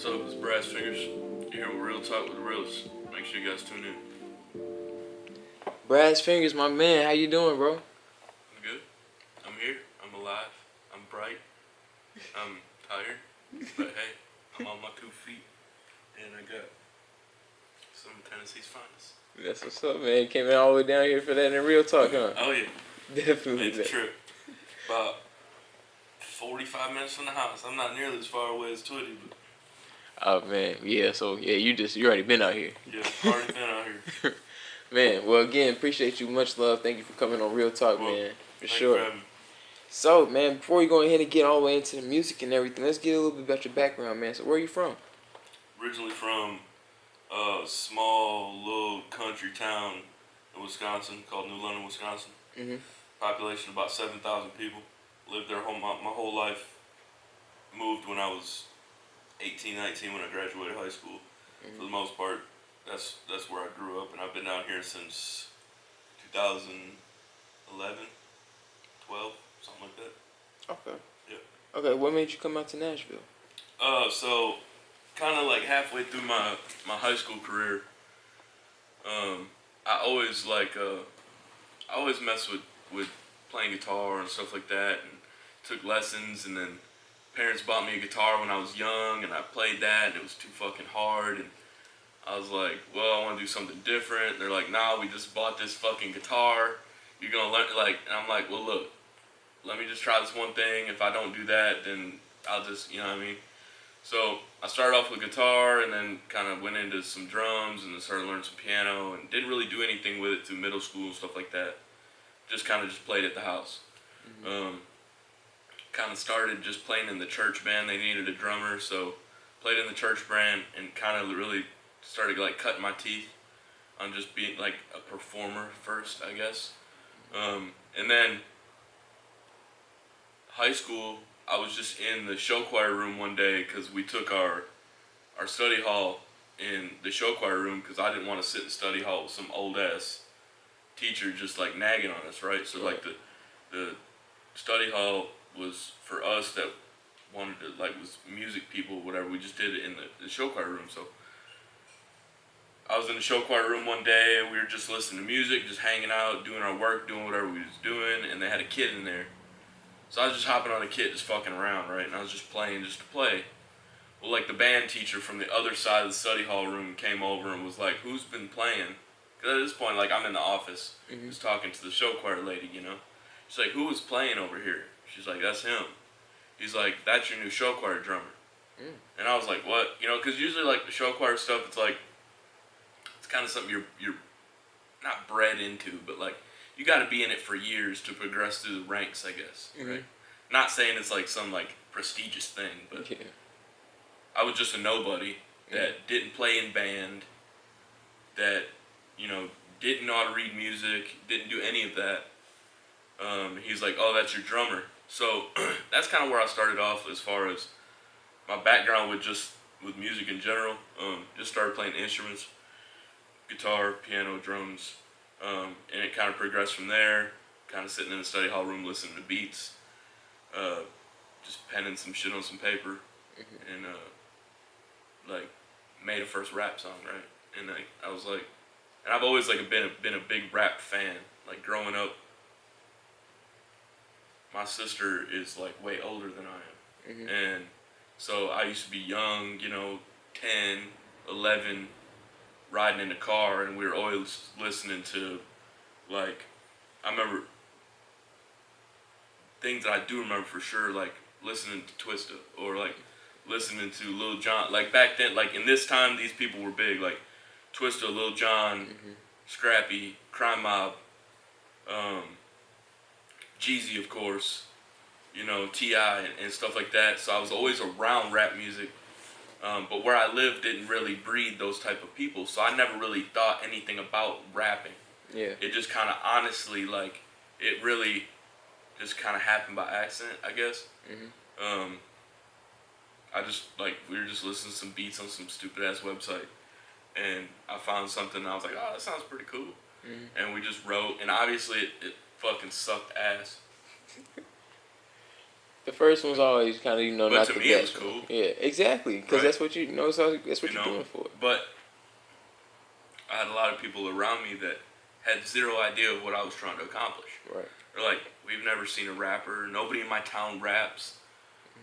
What's up? It's Fingerz. You're here with Real Talk with Reelest. Make sure you guys tune in. Fingerz, my man, how you doing, bro? I'm good. I'm here. I'm alive. I'm bright. I'm tired. But hey, I'm on my 2 feet. And I got some of Tennessee's finest. That's what's up, man. Came in all the way down here for that in Real Talk, huh? Oh, yeah. Definitely. Made the trip. About 45 minutes from the house. I'm not nearly as far away as Twitty, but... Oh, man. Yeah, so, yeah, you already been out here. Yeah, already been out here. Man, well, again, appreciate you. Much love. Thank you for coming on Real Talk, man. For sure. You for having me. So, man, before we go ahead and get all the way into the music and everything, let's get a little bit about your background, man. So, where are you from? Originally from a small little country town in Wisconsin called New London, Wisconsin. Mm-hmm. Population about 7,000 people. Lived there my whole life. Moved when I was 18, 19 when I graduated high school. Mm-hmm. For the most part, that's where I grew up, and I've been down here since 2011, 12, something like that. Okay. Yeah. Okay, what made you come out to Nashville? So kind of like halfway through my high school career, I always messed with playing guitar and stuff like that, and took lessons, and then parents bought me a guitar when I was young, and I played that, and it was too fucking hard, and I was like, well, I want to do something different. And they're like, nah, we just bought this fucking guitar, you're gonna learn, and I'm like, well, look, let me just try this one thing. If I don't do that, then I'll just, you know what I mean? So I started off with guitar, and then kind of went into some drums, and then started learning some piano, and didn't really do anything with it through middle school and stuff like that. Just kind of just played at the house. Mm-hmm. Kind of started just playing in the church band. They needed a drummer, so played in the church band, and kind of really started like cutting my teeth on just being like a performer first, I guess. And then high school, I was just in the show choir room one day because we took our study hall in the show choir room because I didn't want to sit in study hall with some old ass teacher just like nagging on us, right? So like the study hall was for us that wanted to, like, was music people, whatever. We just did it in the show choir room. So I was in the show choir room one day, and we were just listening to music, just hanging out, doing our work, doing whatever we was doing, and they had a kid in there. So I was just hopping on a kid, just fucking around, right? And I was just playing just to play. Well, like, the band teacher from the other side of the study hall room came over and was like, who's been playing? Because at this point, like, I'm in the office, just talking to the show choir lady, you know? She's like, who was playing over here? She's like, that's him. He's like, that's your new show choir drummer. And I was like, what? You know, because usually, like, the show choir stuff, it's like, it's kind of something you're not bred into, but, like, you got to be in it for years to progress through the ranks, I guess, right? Not saying it's, like, some, like, prestigious thing, but I was just a nobody that didn't play in band, that, you know, didn't know how to read music, didn't do any of that. He's like, oh, that's your drummer. So that's kind of where I started off as far as my background with music in general. Just started playing instruments, guitar, piano, drums, and it kind of progressed from there. Kind of sitting in the study hall room listening to beats, just penning some shit on some paper, and like made a first rap song, right? And I was like, and I've always like been a big rap fan. Like growing up, my sister is like way older than I am. And so I used to be young, you know, 10, 11, riding in the car, and we were always listening to, like, I remember things that I do remember for sure, like listening to Twista, or like listening to Lil Jon. Like back then, like in this time, these people were big, like Twista, Lil Jon, Scrappy, Crime Mob, Jeezy, of course, you know, T.I. and stuff like that. So I was always around rap music, but where I lived didn't really breed those type of people, so I never really thought anything about rapping. Yeah. It just kind of honestly, like, it really just kind of happened by accident, I guess. I just, like, we were just listening to some beats on some stupid-ass website, and I found something, and I was like, oh, that sounds pretty cool. And we just wrote, and obviously it fucking sucked ass. The first one's always kind of, But not to the me, it was best. cool. Yeah, exactly. Because Right. that's what that's what you're doing for it. But I had a lot of people around me that had zero idea of what I was trying to accomplish. Right. They're like, we've never seen a rapper. Nobody in my town raps.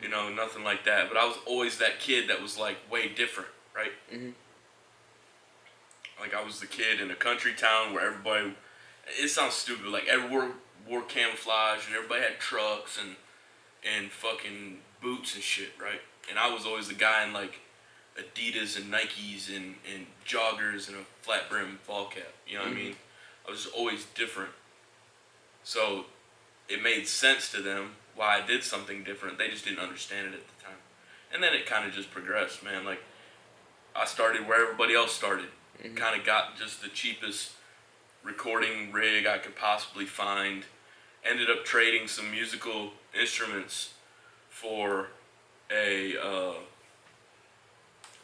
Nothing like that. But I was always that kid that was like way different, right? Mm-hmm. Like I was the kid in a country town where everybody, it sounds stupid, like everyone wore camouflage and everybody had trucks and fucking boots and shit, right? And I was always the guy in like Adidas and Nikes and joggers and a flat brim ball cap. You know what I mean? I was just always different. So it made sense to them why I did something different. They just didn't understand it at the time. And then it kind of just progressed, man. Like I started where everybody else started. Kind of got just the cheapest recording rig I could possibly find. Ended up trading some musical instruments for a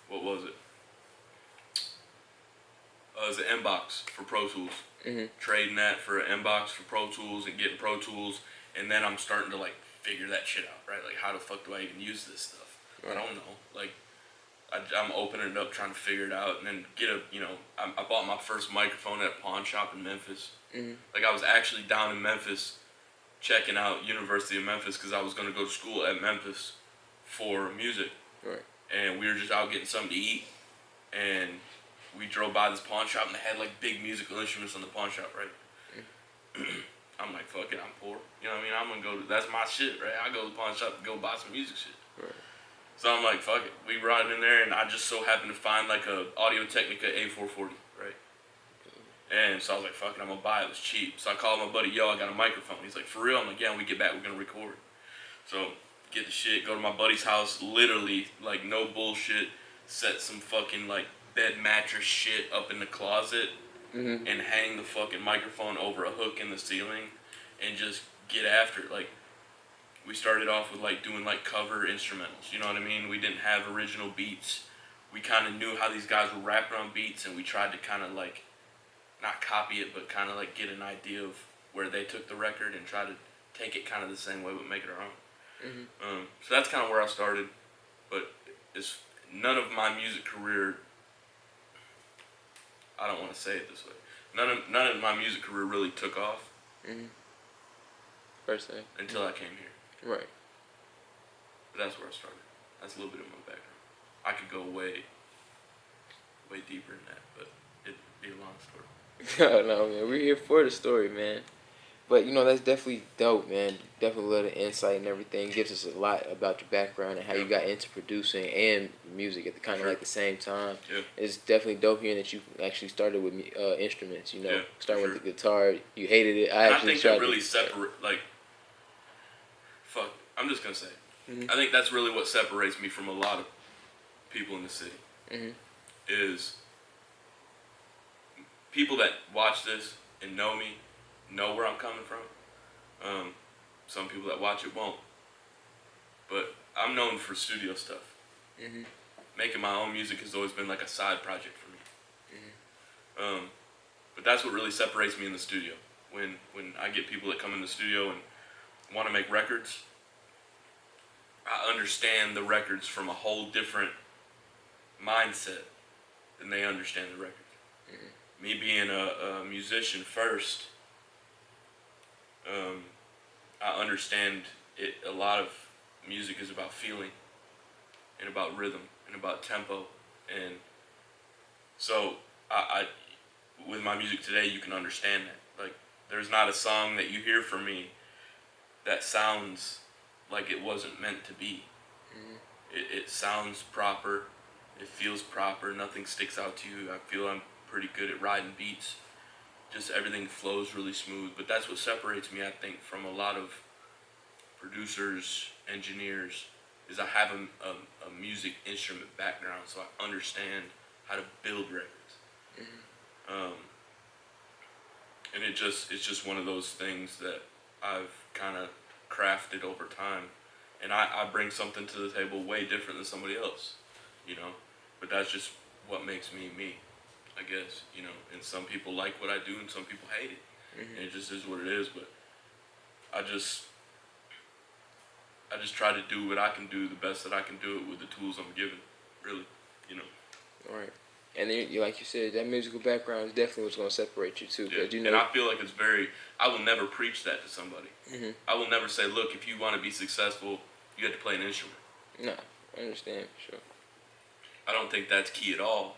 what was it? It was an M-Box for Pro Tools. Trading that for an M-Box for Pro Tools and getting Pro Tools, and then I'm starting to like figure that shit out, right? Like how the fuck do I even use this stuff? I don't know. Like I'm opening it up, trying to figure it out, and then I bought my first microphone at a pawn shop in Memphis. Like I was actually down in Memphis, checking out University of Memphis because I was gonna go to school at Memphis for music. Right. And we were just out getting something to eat, and we drove by this pawn shop, and they had like big musical instruments in the pawn shop, right? I'm like, fuck it, I'm poor. You know what I mean? I'm gonna go. That's my shit, right? I go to the pawn shop to go buy some music shit. Right. So I'm like, fuck it. We ride in there, and I just so happened to find like a Audio-Technica A440, right? And so I was like, fuck it, I'm gonna buy it. It was cheap. So I called my buddy, yo, I got a microphone. He's like, for real? I'm like, yeah, when we get back, we're gonna record. So get the shit, go to my buddy's house, literally, like no bullshit, set some fucking like bed mattress shit up in the closet, and hang the fucking microphone over a hook in the ceiling, and just get after it. Like, we started off with like doing like cover instrumentals, you know what I mean? We didn't have original beats. We kind of knew how these guys were rapping on beats, and we tried to kind of like, not copy it, but kind of like get an idea of where they took the record and try to take it kind of the same way, but make it our own. So that's kind of where I started, but it's none of my music career, I don't want to say it this way, none of my music career really took off Per se. until I came here. Right. But that's where I started. That's a little bit of my background. I could go way deeper than that, but it'd be a long story. No, man, we're here for the story, man. But that's definitely dope, man. Definitely a lot of insight and everything. Gives us a lot about your background and how you got into producing and music at the kind of like the same time. Yeah. It's definitely dope hearing that you actually started with instruments. Starting with the guitar, you hated it. I think that really separate. Like, fuck, I'm just gonna say. I think that's really what separates me from a lot of people in the city. Is people that watch this and know me, know where I'm coming from. Some people that watch it won't. But I'm known for studio stuff. Making my own music has always been like a side project for me. But that's what really separates me in the studio. When I get people that come in the studio and want to make records, I understand the records from a whole different mindset than they understand the records. Me being a musician first, I understand it. A lot of music is about feeling and about rhythm and about tempo, and so I with my music today, you can understand that. Like, there's not a song that you hear from me that sounds like it wasn't meant to be. It sounds proper. It feels proper. Nothing sticks out to you. I feel I'm pretty good at riding beats. Just everything flows really smooth. But that's what separates me, I think, from a lot of producers, engineers, is I have a music instrument background, so I understand how to build records. And it's just one of those things that I've kind of crafted over time. And I bring something to the table way different than somebody else, But that's just what makes me me, I guess, And some people like what I do and some people hate it. And it just is what it is. But I just just try to do what I can do the best that I can do it with the tools I'm given, really, you know. All right. And then, like you said, that musical background is definitely what's going to separate you too. Yeah. You know, And I feel like it's very. I will never preach that to somebody. Mm-hmm. I will never say, look, if you want to be successful, you have to play an instrument. No, I understand for sure. I don't think that's key at all.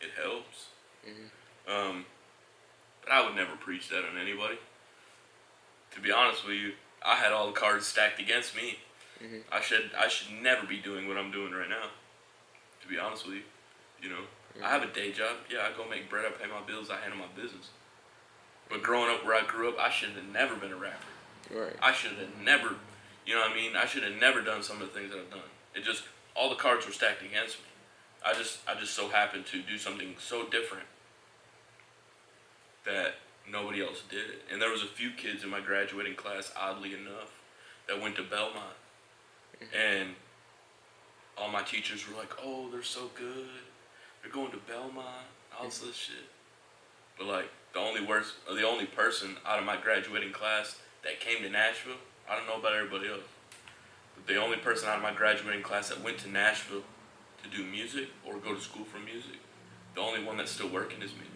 It helps. Mm-hmm. But I would never preach that on anybody. To be honest with you, I had all the cards stacked against me. Mm-hmm. I should never be doing what I'm doing right now. To be honest with you, you know, Mm-hmm. I have a day job. Yeah, I go make bread. I pay my bills. I handle my business. But growing up where I grew up, I should have never been a rapper. Right. I should have never, you know what I mean? I should have never done some of the things that I've done. It just, all the cards were stacked against me. I just so happened to do something so different that nobody else did it. And there was a few kids in my graduating class, oddly enough, that went to Belmont. And all my teachers were like, oh, they're so good. They're going to Belmont, all this shit. But like, the only person out of my graduating class that came to Nashville, I don't know about everybody else, but the only person out of my graduating class that went to Nashville to do music or go to school for music, the only one that's still working is me.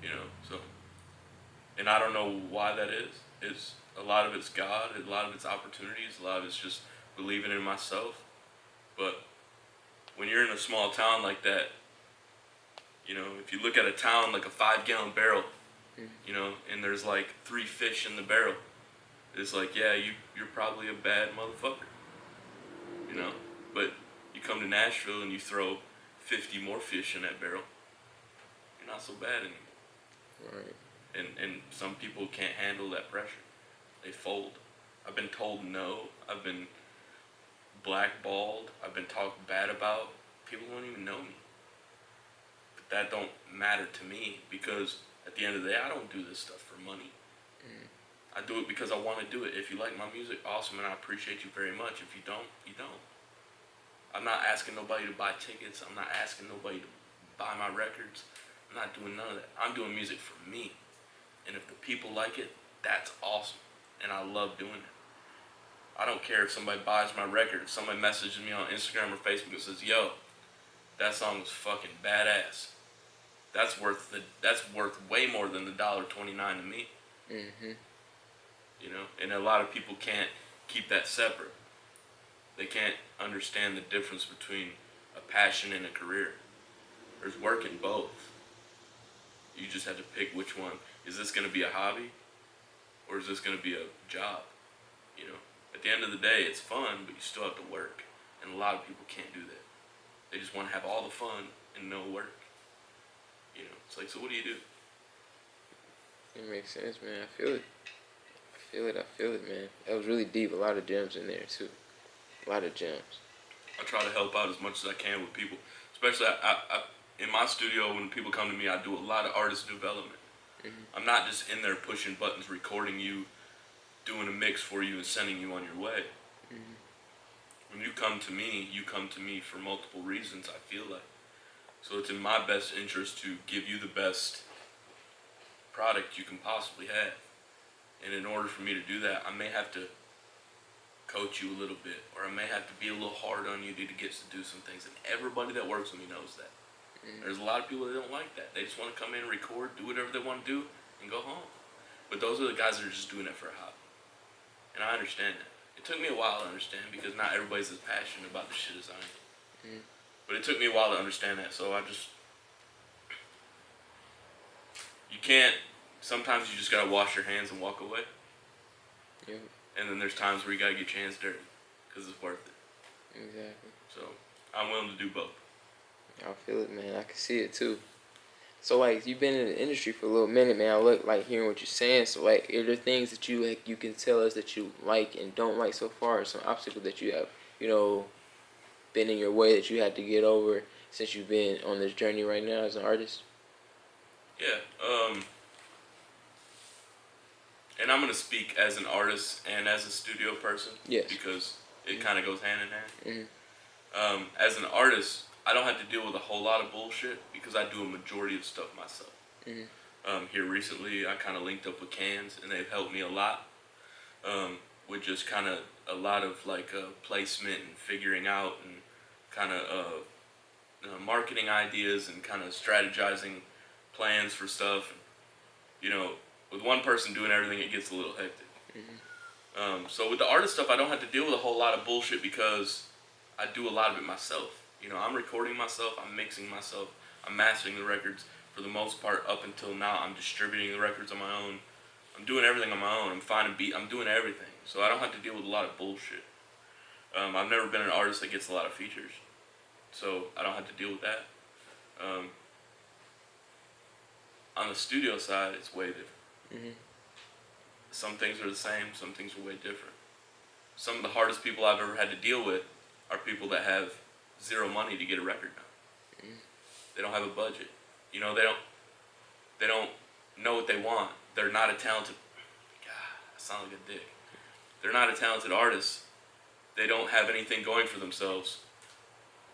You know, so, and I don't know why that is. It's a lot of it's God, a lot of it's opportunities, a lot of it's just believing in myself. But when you're in a small town like that, you know, if you look at a town like a 5-gallon barrel, you know, and there's like 3 fish in the barrel, it's like, yeah, you're probably a bad motherfucker, you know. But you come to Nashville and you throw 50 more fish in that barrel, you're not so bad anymore. Right. And some people can't handle that pressure. They fold. I've been told no. I've been blackballed. I've been talked bad about. People don't even know me. But that don't matter to me because at the end of the day, I don't do this stuff for money. I do it because I want to do it. If you like my music, awesome, and I appreciate you very much. If you don't, you don't. I'm not asking nobody to buy tickets. I'm not asking nobody to buy my records. I'm not doing none of that. I'm doing music for me. And if the people like it, that's awesome. And I love doing it. I don't care if somebody buys my record. If somebody messages me on Instagram or Facebook and says, yo, that song was fucking badass. That's worth way more than the $1.29 to me. Mm-hmm. You know, and a lot of people can't keep that separate. They can't understand the difference between a passion and a career. There's work in both. You just have to pick which one. Is this going to be a hobby? Or is this going to be a job? You know, at the end of the day, it's fun, but you still have to work. And a lot of people can't do that. They just want to have all the fun and no work. You know, it's like, so what do you do? It makes sense, man. I feel it. I feel it, man. That was really deep. A lot of gems in there, too. A lot of gems. I try to help out as much as I can with people. Especially I in my studio, when people come to me, I do a lot of artist development. Mm-hmm. I'm not just in there pushing buttons, recording you, doing a mix for you, and sending you on your way. Mm-hmm. When you come to me for multiple reasons, I feel like. So it's in my best interest to give you the best product you can possibly have. And in order for me to do that, I may have to coach you a little bit, or I may have to be a little hard on you to get to do some things. And everybody that works with me knows that. Mm-hmm. There's a lot of people that don't like that. They just want to come in, record, do whatever they want to do, and go home. But those are the guys that are just doing it for a hobby. And I understand that. It took me a while to understand because not everybody's as passionate about the shit as I am. Mm-hmm. But it took me a while to understand that, so you can't, sometimes you just gotta wash your hands and walk away. Yep. And then there's times where you gotta get your hands dirty, because it's worth it. Exactly. So, I'm willing to do both. I feel it, man. I can see it, too. So, like, you've been in the industry for a little minute, man. I like hearing what you're saying. So, like, are there things that you can tell us that you like and don't like so far? Or some obstacles that you have, been in your way that you had to get over since you've been on this journey right now as an artist? Yeah. And I'm going to speak as an artist and as a studio person. Yes. Because it kind of goes hand in hand. Mm-hmm. As an artist, I don't have to deal with a whole lot of bullshit because I do a majority of stuff myself. Mm-hmm. Here recently, I kind of linked up with Cans, and they've helped me a lot. with just kind of a lot of like placement and figuring out and kind of marketing ideas and kind of strategizing plans for stuff. And, you know, with one person doing everything, it gets a little hectic. So with the artist stuff, I don't have to deal with a whole lot of bullshit because I do a lot of it myself. You know, I'm recording myself, I'm mixing myself, I'm mastering the records for the most part up until now. I'm distributing the records on my own. I'm doing everything on my own. I'm finding beat. I'm doing everything. So I don't have to deal with a lot of bullshit. I've never been an artist that gets a lot of features. So I don't have to deal with that. On the studio side, it's way different. Some things are the same, some things are way different. Some of the hardest people I've ever had to deal with are people that have zero money to get a record done. They don't have a budget. You know, they don't know what they want. They're not a talented, God, I sound like a dick. They're not a talented artist. They don't have anything going for themselves.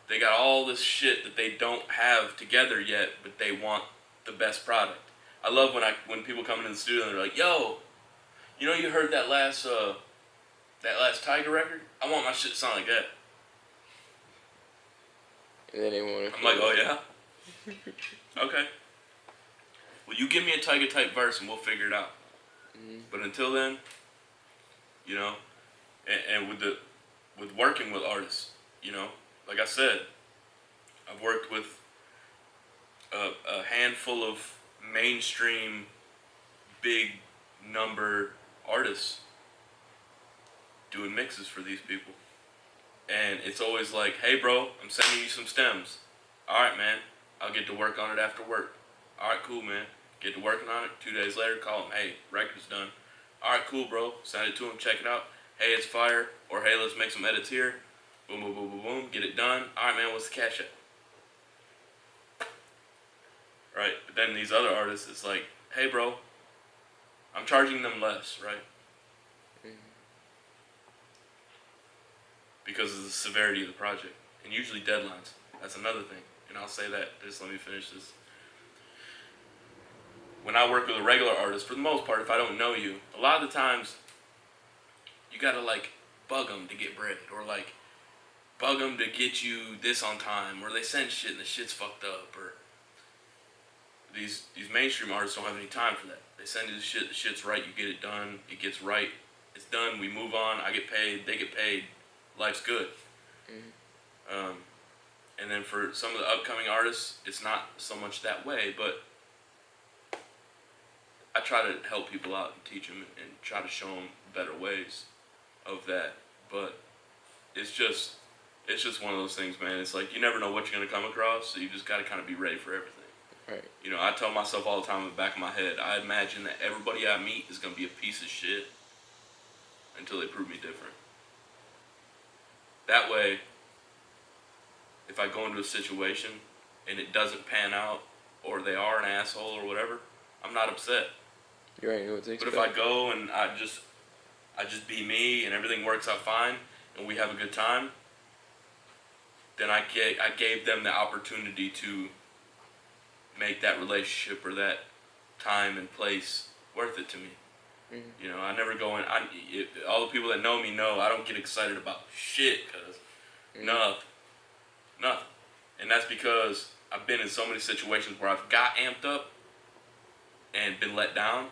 They got all this shit that they don't have together yet, but they want the best product. I love when people come into the studio and they're like, "Yo, you know you heard that last Tiger record? I want my shit to sound like that." And then they want to. I'm like, "Oh yeah, okay. Well, you give me a Tiger type verse and we'll figure it out." But until then, you know, and with working with artists, you know, like I said, I've worked with a handful of mainstream big number artists doing mixes for these people. And it's always like, "Hey bro, I'm sending you some stems. Alright man, I'll get to work on it after work." "Alright, cool man." Get to working on it, 2 days later, call them, "Hey, record's done." "Alright, cool bro." Send it to them, check it out. "Hey, it's fire." Or, "Hey, let's make some edits here." Boom, boom, boom, boom, boom. Get it done. "Alright man, what's the cash at?" Right? But then these other artists, it's like, "Hey bro, I'm charging them less," right? Because of the severity of the project. And usually deadlines. That's another thing. And I'll say that. Just let me finish this. When I work with a regular artist, for the most part, if I don't know you, a lot of the times, you gotta like bug them to get bread. Or like, bug them to get you this on time. Or they send shit and the shit's fucked up. Or these mainstream artists don't have any time for that. They send you the shit, the shit's right, you get it done, it gets right, it's done, we move on, I get paid, they get paid, life's good. And then for some of the upcoming artists, it's not so much that way, but I try to help people out and teach them and try to show them better ways of that. But it's just one of those things, man. It's like you never know what you're gonna come across, so you just gotta kind of be ready for everything. Right. You know, I tell myself all the time in the back of my head, I imagine that everybody I meet is gonna be a piece of shit until they prove me different. That way, if I go into a situation and it doesn't pan out, or they are an asshole or whatever, I'm not upset. You already know what to expect. But if I go and I just be me and everything works out fine and we have a good time, then I gave them the opportunity to make that relationship or that time and place worth it to me. You know, I never go in. All the people that know me know I don't get excited about shit because nothing. And that's because I've been in so many situations where I've got amped up and been let down,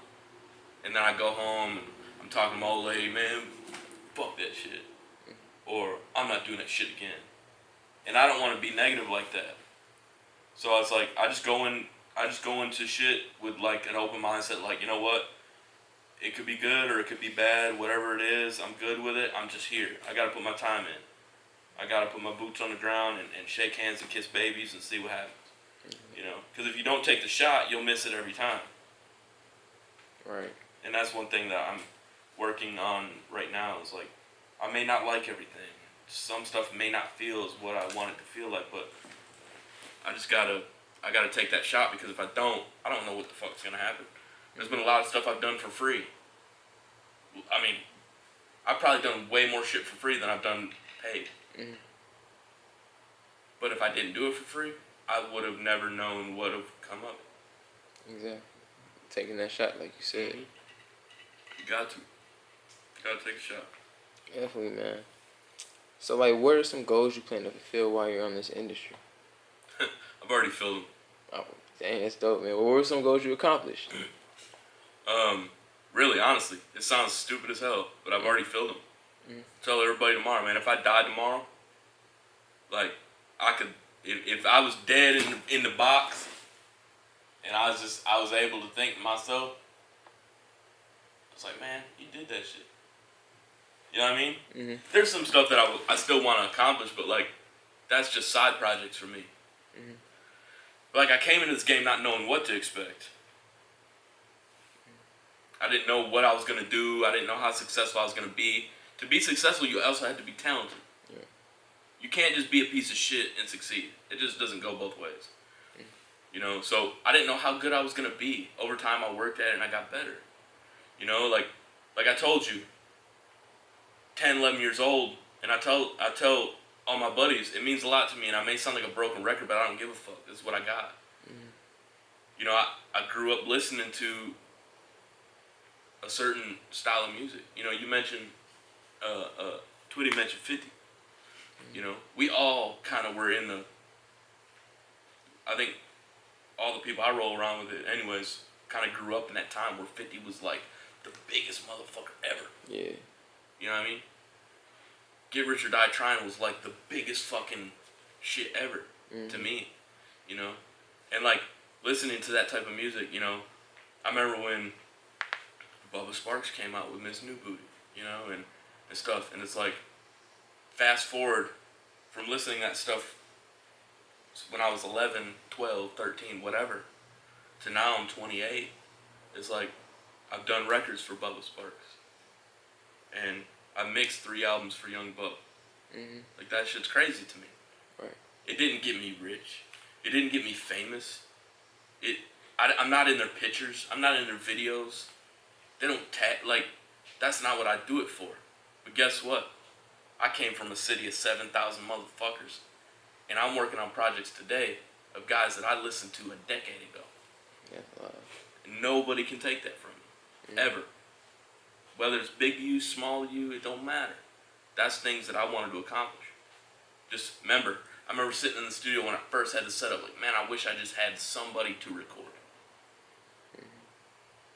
and then I go home and I'm talking to my old lady, "Man, fuck that shit," or "I'm not doing that shit again," and I don't want to be negative like that. So it's like I just go into shit with like an open mindset, like, you know what? It could be good or it could be bad, whatever it is, I'm good with it. I'm just here. I gotta put my time in. I gotta put my boots on the ground and shake hands and kiss babies and see what happens. You know, because if you don't take the shot, you'll miss it every time. Right. And that's one thing that I'm working on right now is like, I may not like everything. Some stuff may not feel as what I want it to feel like, but I gotta take that shot, because if I don't know what the fuck's gonna happen. There's been a lot of stuff I've done for free. I mean, I've probably done way more shit for free than I've done paid. But if I didn't do it for free, I would have never known what would have come of it. Exactly. Taking that shot, like you said. You got to. Gotta take a shot. Definitely, man. So, like, what are some goals you plan to fulfill while you're on this industry? I've already filled them. Oh, dang, that's dope, man. What were some goals you accomplished? Really, honestly, it sounds stupid as hell, but I've already filled them. Tell everybody tomorrow, man. If I died tomorrow, like I could, if I was dead in the box, and I was able to think to myself, it's like, man, you did that shit. You know what I mean? Mm-hmm. There's some stuff that I still want to accomplish, but like that's just side projects for me. Mm-hmm. Like I came into this game not knowing what to expect. I didn't know what I was gonna do. I didn't know how successful I was gonna be. To be successful, you also had to be talented. Yeah. You can't just be a piece of shit and succeed. It just doesn't go both ways. You know, so I didn't know how good I was gonna be. Over time, I worked at it and I got better. You know, like I told you, 10, 11 years old, and I tell all my buddies, it means a lot to me, and I may sound like a broken record, but I don't give a fuck. This is what I got. Mm-hmm. You know, I grew up listening to a certain style of music. You know, you mentioned, Twitty mentioned 50. You know, we all kind of were in the, I think all the people I roll around with it anyways, kind of grew up in that time where 50 was like the biggest motherfucker ever. Yeah. You know what I mean? Get Rich or Die Trying was like the biggest fucking shit ever to me. You know? And like, listening to that type of music, you know, I remember when Bubba Sparks came out with Miss New Booty, you know, and stuff. And it's like, fast forward from listening to that stuff when I was 11, 12, 13, whatever, to now I'm 28. It's like, I've done records for Bubba Sparks. And I mixed 3 albums for Young Bub. Mm-hmm. Like, that shit's crazy to me. Right. It didn't get me rich. It didn't get me famous. I'm not in their pictures. I'm not in their videos. They don't like, that's not what I do it for. But guess what? I came from a city of 7,000 motherfuckers. And I'm working on projects today of guys that I listened to a decade ago. Yeah, wow. And nobody can take that from me. Ever. Whether it's big you, small you, it don't matter. That's things that I wanted to accomplish. Just remember, I remember sitting in the studio when I first had the setup, like, man, I wish I just had somebody to record.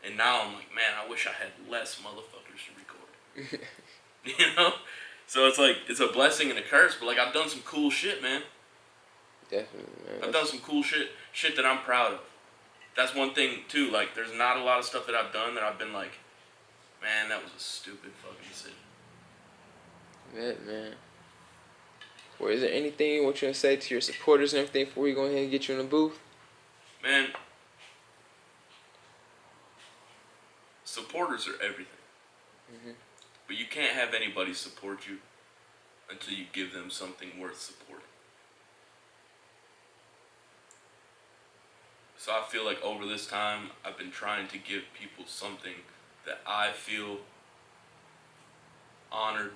And now I'm like, man, I wish I had less motherfuckers to record. You know? So it's like, it's a blessing and a curse, but like, I've done some cool shit, man. Definitely, man. I've done some cool shit that I'm proud of. That's one thing, too. Like, there's not a lot of stuff that I've done that I've been like, man, that was a stupid fucking decision. Man. Well, is there anything you want you to say to your supporters and everything before we go ahead and get you in the booth? Man, supporters are everything. Mm-hmm. But you can't have anybody support you until you give them something worth supporting. So I feel like over this time, I've been trying to give people something that I feel honored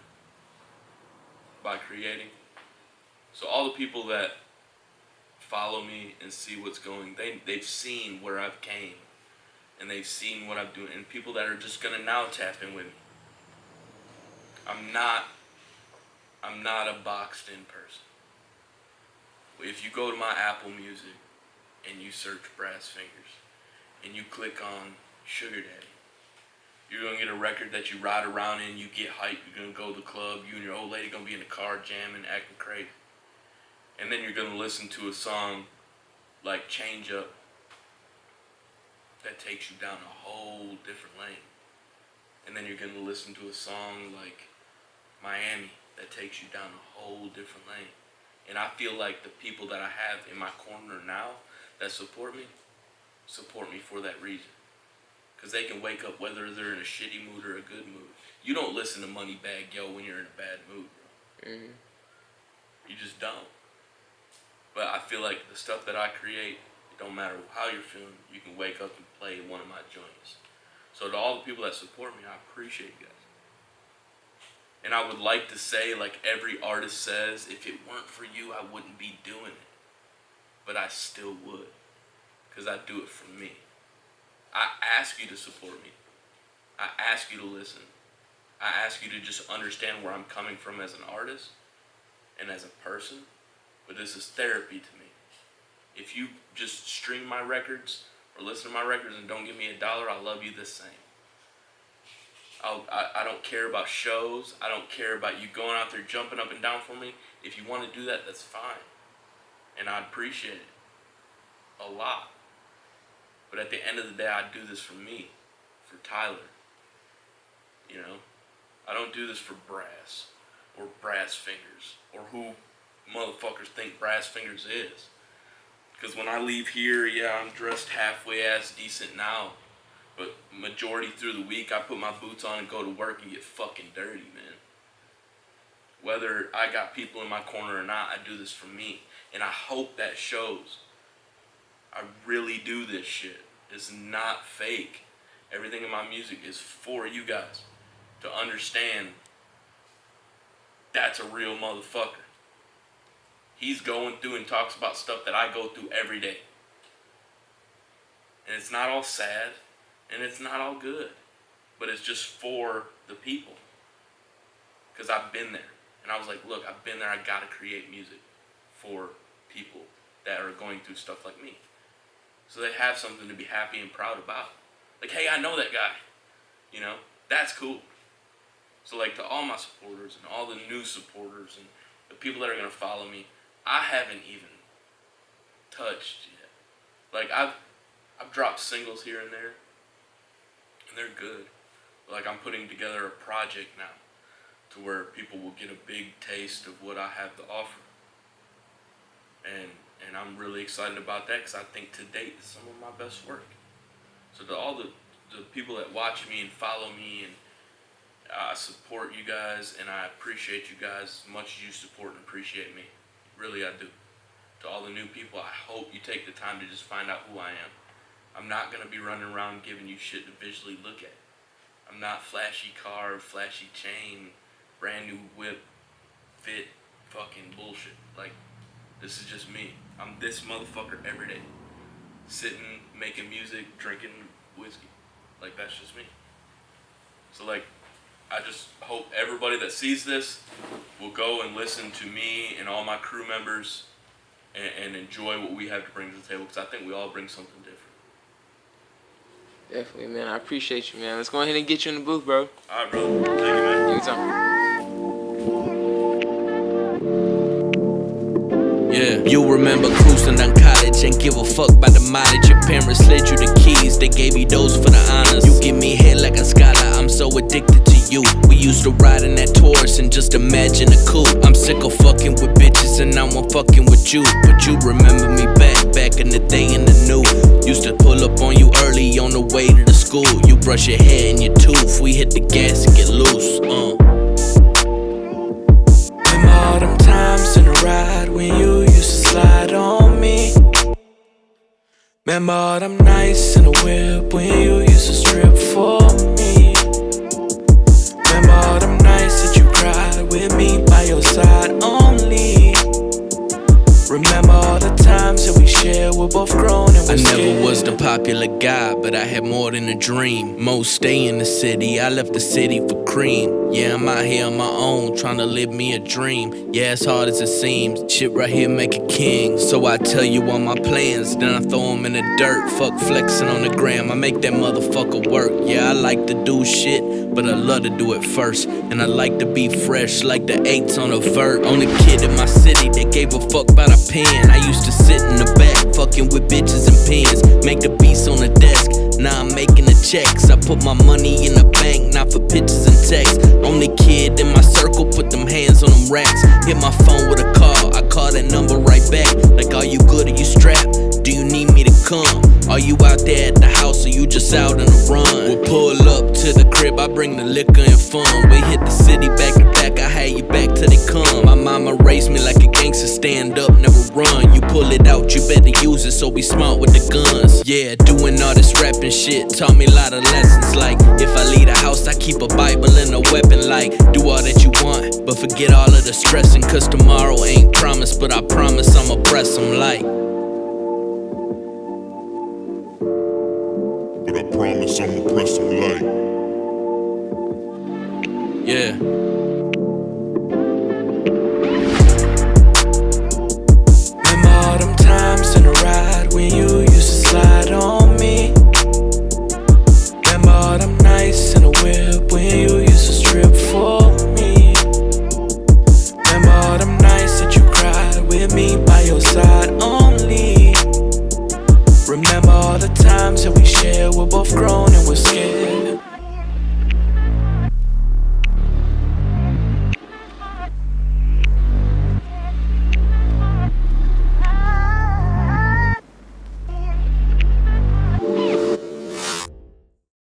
by creating. So all the people that follow me and see what's going, they've seen where I've came, and they've seen what I'm doing, and people that are just gonna now tap in with me. I'm not a boxed in person. If you go to my Apple Music and you search Brass Fingerz and you click on Sugar Daddy, you're gonna get a record that you ride around in, you get hyped, you're gonna go to the club, you and your old lady gonna be in the car jamming, acting crazy. And then you're gonna listen to a song like Change Up that takes you down a whole different lane. And then you're gonna listen to a song like Miami that takes you down a whole different lane. And I feel like the people that I have in my corner now that support me for that reason. Because they can wake up whether they're in a shitty mood or a good mood. You don't listen to Moneybagg Yo when you're in a bad mood, bro. Mm-hmm. You just don't. But I feel like the stuff that I create, it don't matter how you're feeling, you can wake up and play one of my joints. So to all the people that support me, I appreciate you guys. And I would like to say, like every artist says, if it weren't for you, I wouldn't be doing it. But I still would. Because I do it for me. I ask you to support me. I ask you to listen. I ask you to just understand where I'm coming from as an artist and as a person, but this is therapy to me. If you just stream my records or listen to my records and don't give me $1, I love you the same. I don't care about shows. I don't care about you going out there jumping up and down for me. If you want to do that, that's fine. And I appreciate it a lot. But at the end of the day, I do this for me, for Tyler. You know? I don't do this for Brass or Brass Fingerz or who motherfuckers think Brass Fingerz is. Because when I leave here, yeah, I'm dressed halfway ass decent now. But majority through the week, I put my boots on and go to work and get fucking dirty, man. Whether I got people in my corner or not, I do this for me. And I hope that shows. I really do this shit. It's not fake. Everything in my music is for you guys to understand that's a real motherfucker. He's going through and talks about stuff that I go through every day. And it's not all sad. And it's not all good, but it's just for the people. Because I've been there. And I was like, look, I've been there. I got to create music for people that are going through stuff like me. So they have something to be happy and proud about. Like, hey, I know that guy. You know, that's cool. So like to all my supporters and all the new supporters and the people that are going to follow me, I haven't even touched yet. Like I've dropped singles here and there. And they're good. But like I'm putting together a project now to where people will get a big taste of what I have to offer. And I'm really excited about that because I think to date is some of my best work. So to all the people that watch me and follow me and I support you guys and I appreciate you guys as much as you support and appreciate me. Really I do. To all the new people, I hope you take the time to just find out who I am. I'm not going to be running around giving you shit to visually look at. I'm not flashy car, flashy chain, brand new whip, fit, fucking bullshit. Like, this is just me. I'm this motherfucker every day. Sitting, making music, drinking whiskey. Like, that's just me. So, like, I just hope everybody that sees this will go and listen to me and all my crew members and enjoy what we have to bring to the table because I think we all bring something different. Definitely, man. I appreciate you, man. Let's go ahead and get you in the booth, bro. All right, brother. Thank you, man. Anytime. Yeah, you remember cruising on college and give a fuck by the mileage. Your parents slid you the keys, they gave you those for the honors. You give me head like a scholar, I'm so addicted to you. We used to ride in that Taurus and just imagine a coupe. I'm sick of fucking with bitches and now I'm fucking with you. But you remember me back in the day in the new. Used to pull up on you early on the way to the school. You brush your hair and your tooth, we hit the gas and get loose. Remember all them times in the ride when you used to slide on me. Remember all them nights in the whip when you used to strip for me. Remember all them nights that you cried with me by your side only. Remember all the times that we shared, we're both grown and we're scared. I never was the popular guy, but I had more than a dream. Most stay in the city, I left the city for cream. Yeah, I'm out here on my own, trying to live me a dream. Yeah, as hard as it seems, shit right here make a king. So I tell you all my plans, then I throw them in the dirt. Fuck flexing on the gram, I make that motherfucker work. Yeah, I like to do shit, but I love to do it first. And I like to be fresh, like the 8s on a vert. Only kid in my city that gave a fuck about a pen. I used to sit in the back, fucking with bitches and pens. Make the beats on the desk, now I'm making the checks. I put my money in the bank, not for pictures and texts. Only kid in my circle, put them hands on them racks. Hit my phone with a call, I call that number right back. Like, are you good, are you strapped? Do you need me to come? Are you out there at the house or you just out on the run? We'll pull up to the crib, I bring the liquor and fun. We hit the city back to back, I had you back till they come. My mama raised me like a gangster, stand up, never run. You pull it out, you better use it, so be smart with the guns. Yeah, doing all this rapping shit taught me a lot of lessons. Like, if I leave the house, I keep a Bible and a weapon. Like, do all that you want, but forget all of the stressing. Cause tomorrow ain't promised, but I promise I'ma press them like. But I promise I'ma press them like. Yeah.